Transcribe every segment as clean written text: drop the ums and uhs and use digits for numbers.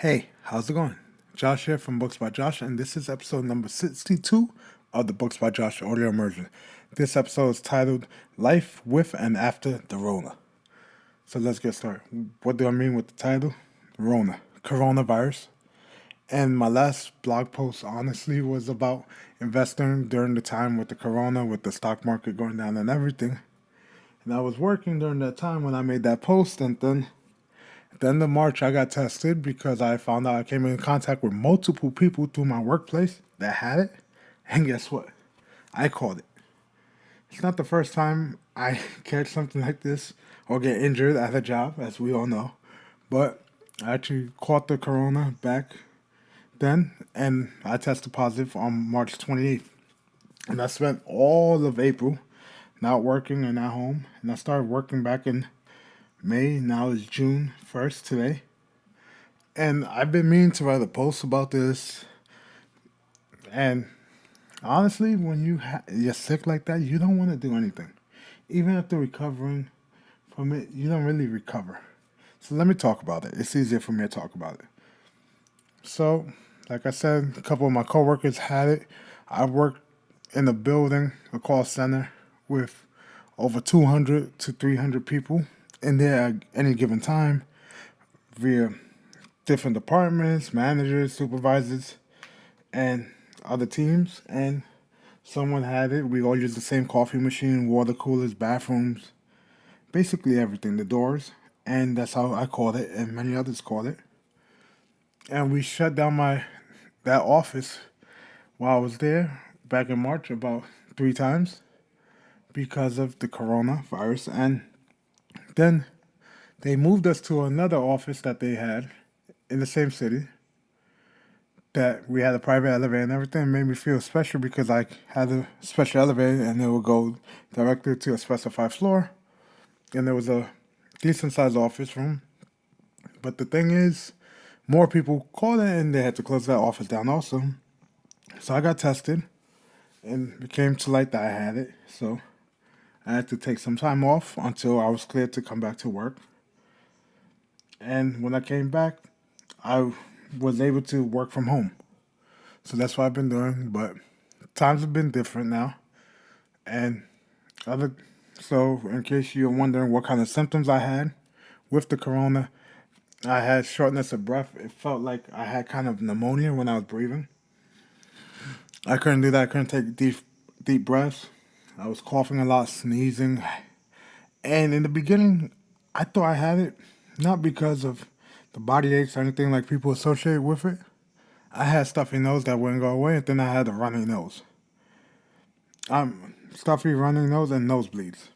Hey, how's it going? Josh here from Books by Josh, and this is episode number 62 of the Books by Josh audio immersion. This episode is titled Life with and After the Rona. So let's get started. What do I mean with the title? Rona, coronavirus. And my last blog post, honestly, was about investing during the time with the corona, with the stock market going down and everything. And I was working during that time when I made that post, and then at the end of March, I got tested because I found out I came in contact with multiple people through my workplace that had it. And guess what? I caught it. It's not the first time I catch something like this or get injured at a job, as we all know. But I actually caught the corona back then, and I tested positive on March 28th. And I spent all of April not working and at home. And I started working back in May. Now it's June 1st today. And I've been meaning to write a post about this. And honestly, when you're sick like that, you don't want to do anything. Even after recovering from it, you don't really recover. So let me talk about it. It's easier for me to talk about it. So, like I said, a couple of my coworkers had it. I worked in a building, a call center, with over 200 to 300 people in there at any given time via different departments, managers, supervisors, and other teams. And someone had it. We all used the same coffee machine, water coolers, bathrooms, basically everything, the doors. And that's how I called it, and many others called it. And we shut down my that office while I was there back in March about 3 times because of the coronavirus. And then they moved us to another office that they had in the same city that we had a private elevator and everything. It made me feel special because I had a special elevator and it would go directly to a specified floor. And there was a decent sized office room. But the thing is, more people called it and they had to close that office down also. So I got tested and it came to light that I had it. So I had to take some time off until I was cleared to come back to work. And when I came back, I was able to work from home. So that's what I've been doing. But times have been different now. And other so in case you're wondering what kind of symptoms I had with the corona, I had shortness of breath. It felt like I had kind of pneumonia when I was breathing. I couldn't do that. I couldn't take deep breaths. I was coughing a lot, sneezing. And in the beginning, I thought I had it not because of the body aches or anything like people associate with it. I had stuffy nose that wouldn't go away, and then I had a runny nose. Stuffy running nose and nosebleeds.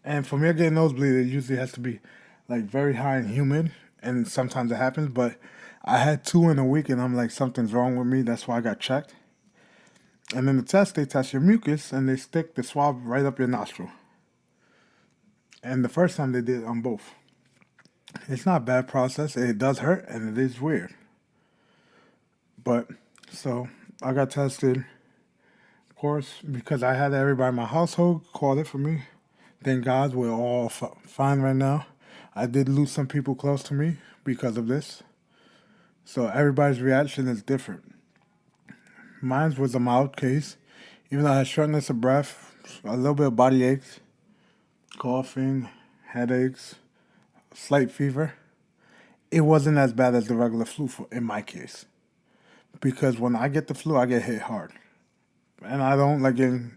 And for me to get a nosebleed, it usually has to be like very high and humid, and sometimes it happens. But I had two in a week, and I'm like, something's wrong with me. That's why I got checked. And then the test, they test your mucus, and they stick the swab right up your nostril. And the first time they did it on both. It's not a bad process. It does hurt, and it is weird. But so I got tested, of course, because I had everybody in my household called it for me. Thank God we're all fine right now. I did lose some people close to me because of this. So everybody's reaction is different. Mine was a mild case. Even though I had shortness of breath, a little bit of body aches, coughing, headaches, slight fever, it wasn't as bad as the regular flu in my case. Because when I get the flu, I get hit hard. And I don't like getting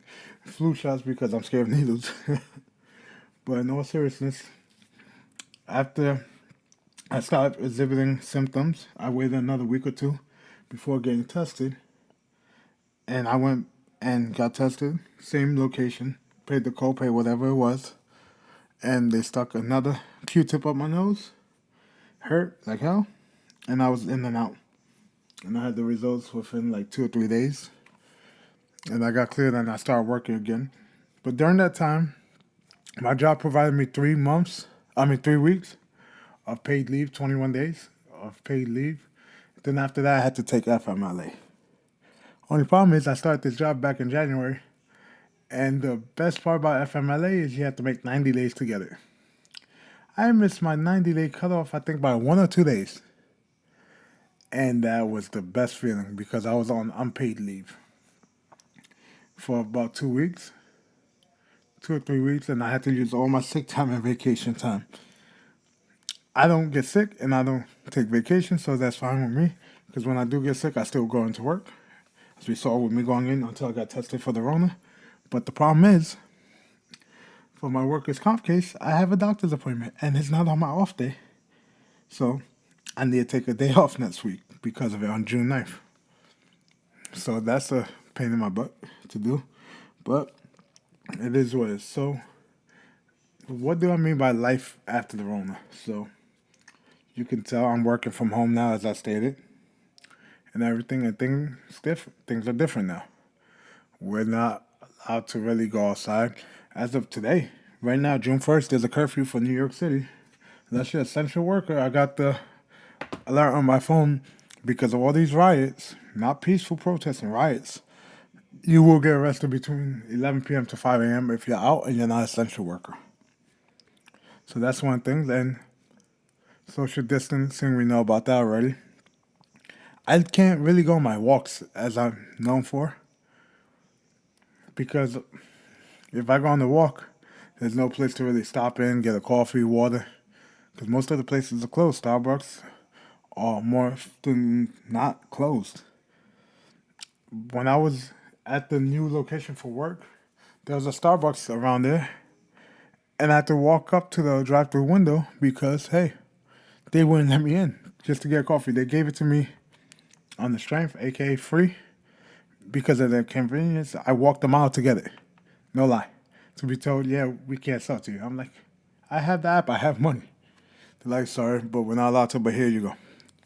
flu shots because I'm scared of needles. But in all seriousness, after I started exhibiting symptoms, I waited another week or two before getting tested. And I went and got tested, same location, paid the copay, whatever it was. And they stuck another Q-tip up my nose. Hurt like hell. And I was in and out. And I had the results within like 2 or 3 days. And I got cleared and I started working again. But during that time, my job provided me 3 weeks of paid leave, 21 days of paid leave. Then after that, I had to take FMLA. Only problem is I started this job back in January. And the best part about FMLA is you have to make 90 days to get it. I missed my 90-day cutoff, I think, by 1 or 2 days. And that was the best feeling because I was on unpaid leave for about 2 weeks, 2 or 3 weeks, and I had to use all my sick time and vacation time. I don't get sick and I don't take vacation, so that's fine with me. Because when I do get sick, I still go into work, as we saw with me going in until I got tested for the Rona. But the problem is, for my workers' comp case, I have a doctor's appointment and it's not on my off day. So I need to take a day off next week because of it on June 9th. So that's a pain in my butt to do. But it is what it is. So what do I mean by life after the Rona? So you can tell I'm working from home now, as I stated, and everything. And things different. Things are different now. We're not allowed to really go outside as of today. Right now, June 1st, there's a curfew for New York City. Unless you're an essential worker, I got the alert on my phone because of all these riots, not peaceful protesting, riots. You will get arrested between 11 p.m. to 5 a.m. if you're out and you're not an essential worker. So that's one thing. And social distancing, we know about that already. I can't really go on my walks as I'm known for because if I go on the walk, there's no place to really stop in, get a coffee, water, because most of the places are closed. Starbucks are more often not closed. When I was at the new location for work, there was a Starbucks around there, and I had to walk up to the drive-through window because, hey, they wouldn't let me in just to get coffee. They gave it to me on the strength, aka free, because of their convenience. I walked a mile to get it. No lie. To be told, yeah, we can't sell to you. I'm like, I have the app, I have money. They're like, sorry, but we're not allowed to, but here you go.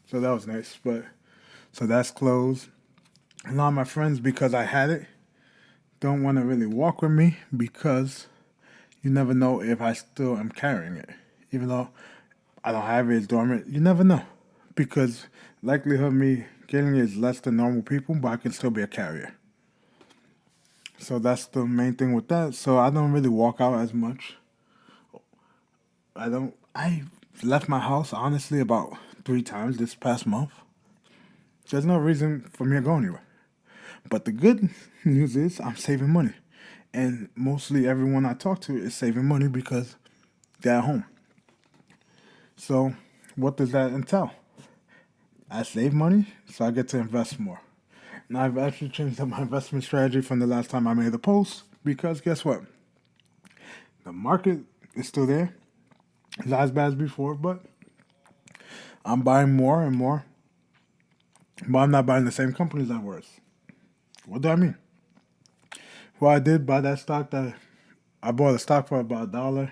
So that was nice. But so that's closed. A lot of my friends, because I had it, don't want to really walk with me because you never know if I still am carrying it. Even though I don't have it, it's dormant, you never know. Because likelihood of me getting it is less than normal people, but I can still be a carrier. So that's the main thing with that. So I don't really walk out as much. I left my house honestly about 3 times this past month. There's no reason for me to go anywhere. But the good news is I'm saving money. And mostly everyone I talk to is saving money because they're at home. So what does that entail? I save money, so I get to invest more. Now I've actually changed up my investment strategy from the last time I made the post because guess what? The market is still there. It's not as bad as before, but I'm buying more and more. But I'm not buying the same companies I was. What do I mean? Well, I did buy that stock that I bought a stock for about $1.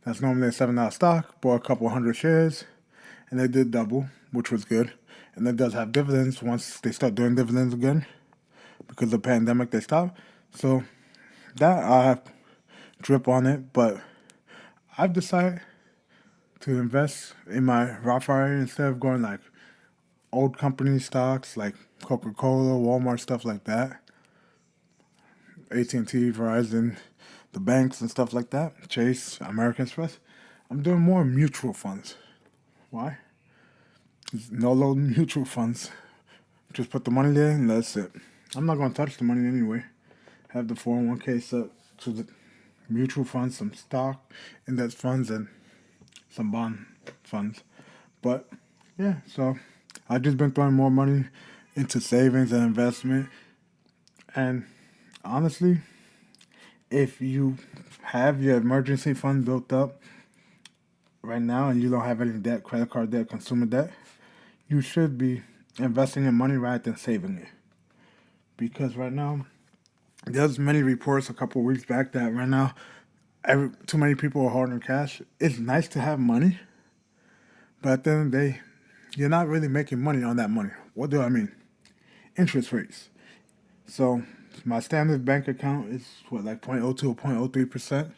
That's normally a $7 stock. Bought a couple hundred shares, and they did double, which was good. And it does have dividends once they start doing dividends again. Because of the pandemic, they stopped. So that I have drip on it, but I've decided to invest in my Roth IRA instead of going like old company stocks like Coca-Cola, Walmart, stuff like that. AT&T, Verizon, the banks and stuff like that. Chase, American Express. I'm doing more mutual funds. Why? No load mutual funds. Just put the money there and that's it. I'm not going to touch the money anyway. Have the 401k set to the mutual funds, some stock, index funds, and some bond funds. But yeah, so I've just been throwing more money into savings and investment. And honestly, if you have your emergency fund built up right now and you don't have any debt, credit card debt, consumer debt, you should be investing your money rather than saving it. Because right now, there's many reports a couple of weeks back that right now, too many people are hoarding cash. It's nice to have money, but at the end of the day, you're not really making money on that money. What do I mean? Interest rates. So my standard bank account is what, like 0.02 or 0.03%.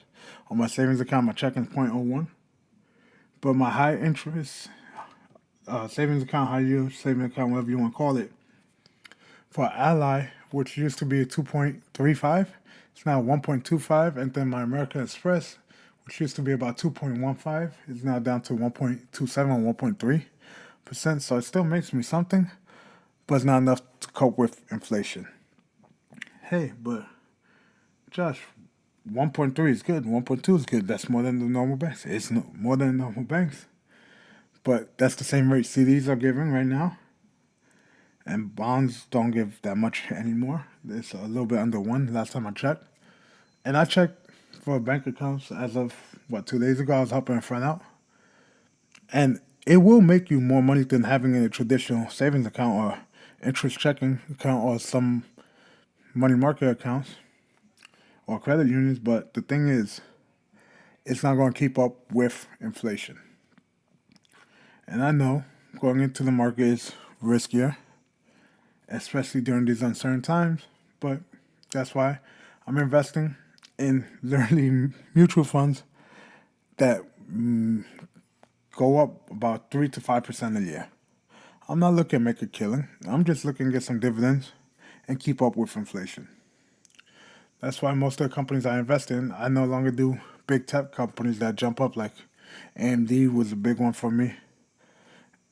On my savings account, my checking is 0.01. But my high interest savings account, high yield savings account, whatever you want to call it, for Ally, which used to be 2.35, it's now 1.25. And then my American Express, which used to be about 2.15, is now down to 1.27 or 1.3. so it still makes me something, but it's not enough to cope with inflation. Hey, but Josh, 1.3 is good. 1.2 is good. That's more than the normal banks. It's no, more than normal banks. But that's the same rate CDs are giving right now. And bonds don't give that much anymore. It's a little bit under one last time I checked. And I checked for bank accounts as of, 2 days ago. I was helping a friend out. And it will make you more money than having a traditional savings account or interest checking account or some money market accounts or credit unions. But the thing is, it's not going to keep up with inflation. And I know going into the market is riskier, especially during these uncertain times. But that's why I'm investing in literally mutual funds that go up about 3 to 5% a year. I'm not looking to make a killing. I'm just looking to get some dividends and keep up with inflation. That's why most of the companies I invest in, I no longer do big tech companies that jump up. Like AMD was a big one for me.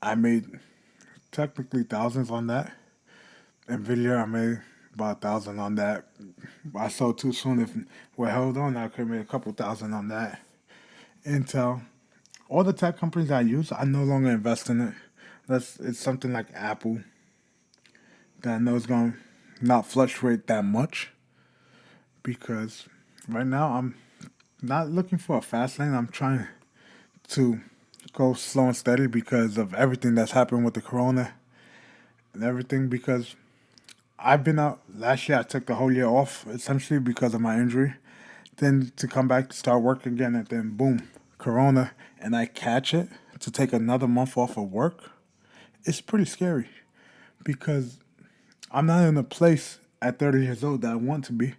I made technically thousands on that. Nvidia, I made about 1,000 on that. I sold too soon. If we held on, I could have made a couple thousand on that. Intel, all the tech companies I use, I no longer invest in it. It's something like Apple that I know is going to not fluctuate that much because right now I'm not looking for a fast lane. I'm trying to go slow and steady because of everything that's happened with the corona and everything. Because I've been out last year, I took the whole year off essentially because of my injury. Then to come back to start work again, and then boom, corona, and I catch it to take another month off of work. It's pretty scary because I'm not in a place at 30 years old that I want to be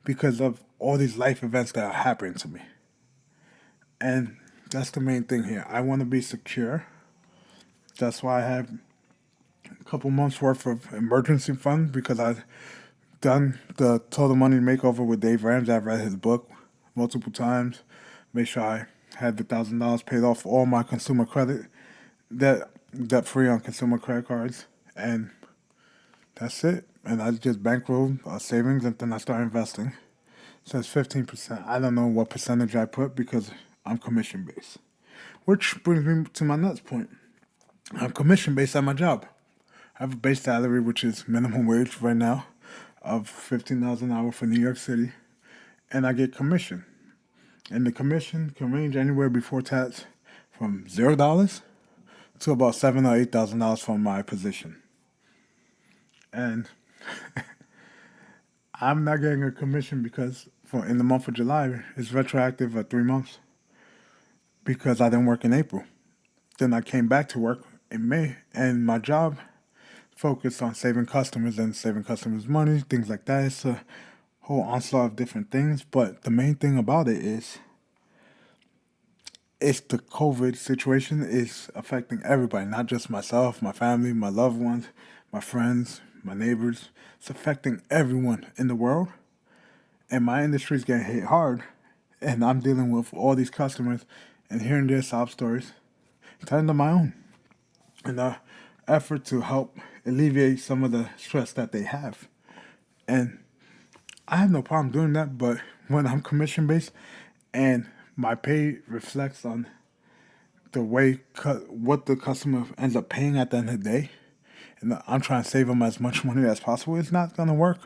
because of all these life events that are happening to me. And that's the main thing here. I want to be secure. That's why I have a couple months worth of emergency fund because I've done the Total Money Makeover with Dave Ramsey. I've read his book multiple times. Make sure I had the $1,000 paid off all my consumer credit debt free on consumer credit cards, and that's it. And I just bankrolled savings, and then I started investing. So it's 15%. I don't know what percentage I put because I'm commission based. Which brings me to my next point. I'm commission based at my job. I have a base salary, which is minimum wage right now, of $15 an hour for New York City, and I get commission. And the commission can range anywhere before tax from $0 to about $7,000 or $8,000 from my position. And I'm not getting a commission because for in the month of July it's retroactive of 3 months because I didn't work in April. Then I came back to work in May, and my job focused on saving customers and saving customers money, things like that. It's a whole onslaught of different things, but the main thing about it is it's the COVID situation is affecting everybody, not just myself, my family, my loved ones, my friends, my neighbors. It's affecting everyone in the world, and my industry is getting hit hard, and I'm dealing with all these customers and hearing their sob stories, telling them my own, in an effort to help alleviate some of the stress that they have. And I have no problem doing that, but when I'm commission based and my pay reflects on the way what the customer ends up paying at the end of the day, and I'm trying to save them as much money as possible, it's not gonna work.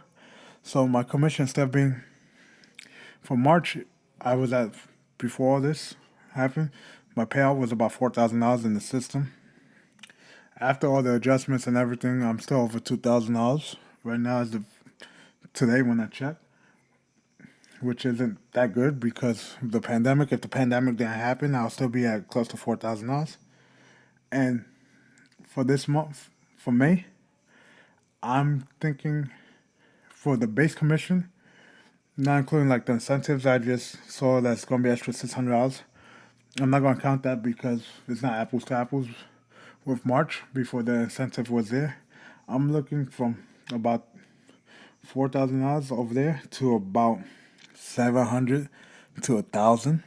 So my commission, instead of being for March, I was at before all this happened, my payout was about $4,000 in the system. After all the adjustments and everything, I'm still over $2,000 right now as the today when I checked, which isn't that good because of the pandemic. If the pandemic didn't happen, I'll still be at close to $4,000. And for this month, for May, I'm thinking for the base commission, not including like the incentives I just saw that's gonna be extra $600. I'm not gonna count that because it's not apples to apples with March before the incentive was there. I'm looking from about $4,000 over there to about 700 to 1,000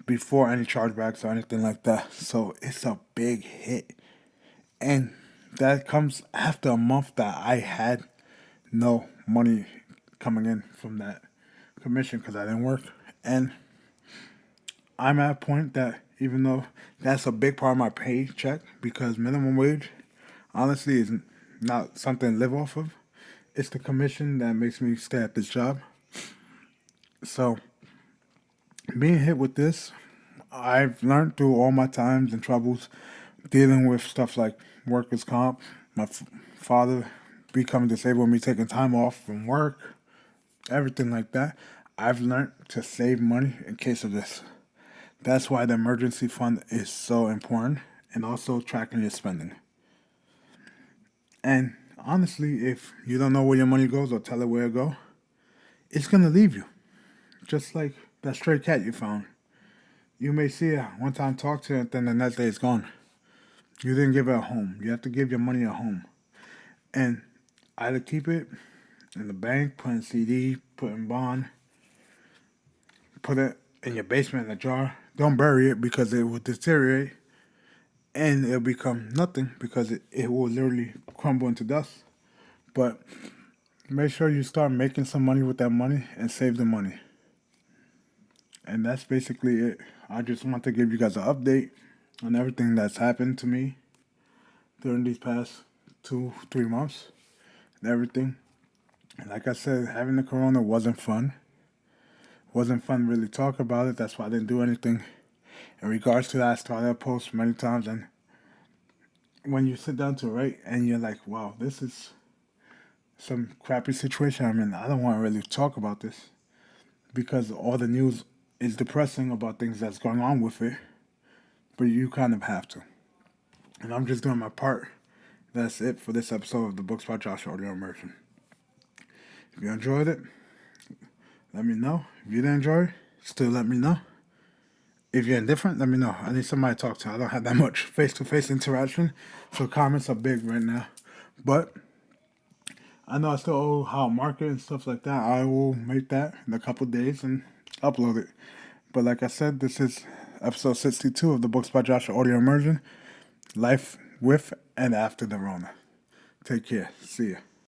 before any chargebacks or anything like that. So it's a big hit. And that comes after a month that I had no money coming in from that commission because I didn't work. And I'm at a point that even though that's a big part of my paycheck, because minimum wage honestly is not something to live off of, it's the commission that makes me stay at this job. So being hit with this, I've learned through all my times and troubles dealing with stuff like workers' comp, my father becoming disabled, me taking time off from work, everything like that. I've learned to save money in case of this. That's why the emergency fund is so important, and also tracking your spending. And honestly, if you don't know where your money goes or tell it where it go, it's gonna leave you. Just like that stray cat you found. You may see it one time, talk to it, then the next day it's gone. You didn't give it a home. You have to give your money a home. And either keep it in the bank, put in CD, put in bond, put it in your basement in a jar. Don't bury it because it will deteriorate and it'll become nothing because it will literally crumble into dust. But make sure you start making some money with that money and save the money. And that's basically it. I just want to give you guys an update on everything that's happened to me during these past 2, 3 months and everything. And like I said, having the corona wasn't fun. Wasn't fun to really talk about it. That's why I didn't do anything. In regards to that, I started a post many times, and when you sit down to write and you're like, wow, this is some crappy situation I'm in, I don't want to really talk about this because all the news is depressing about things that's going on with it, but you kind of have to. And I'm just doing my part. That's it for this episode of the Books by Josh audio immersion. If you enjoyed it, let me know. If you didn't enjoy it, still let me know. If you're indifferent, let me know. I need somebody to talk to. I don't have that much face-to-face interaction, so comments are big right now. But I know I still owe how market and stuff like that. I will make that in a couple days and upload it. But like I said, this is episode 62 of the Books by Josh audio immersion. Life with and after the Rona. Take care. See ya.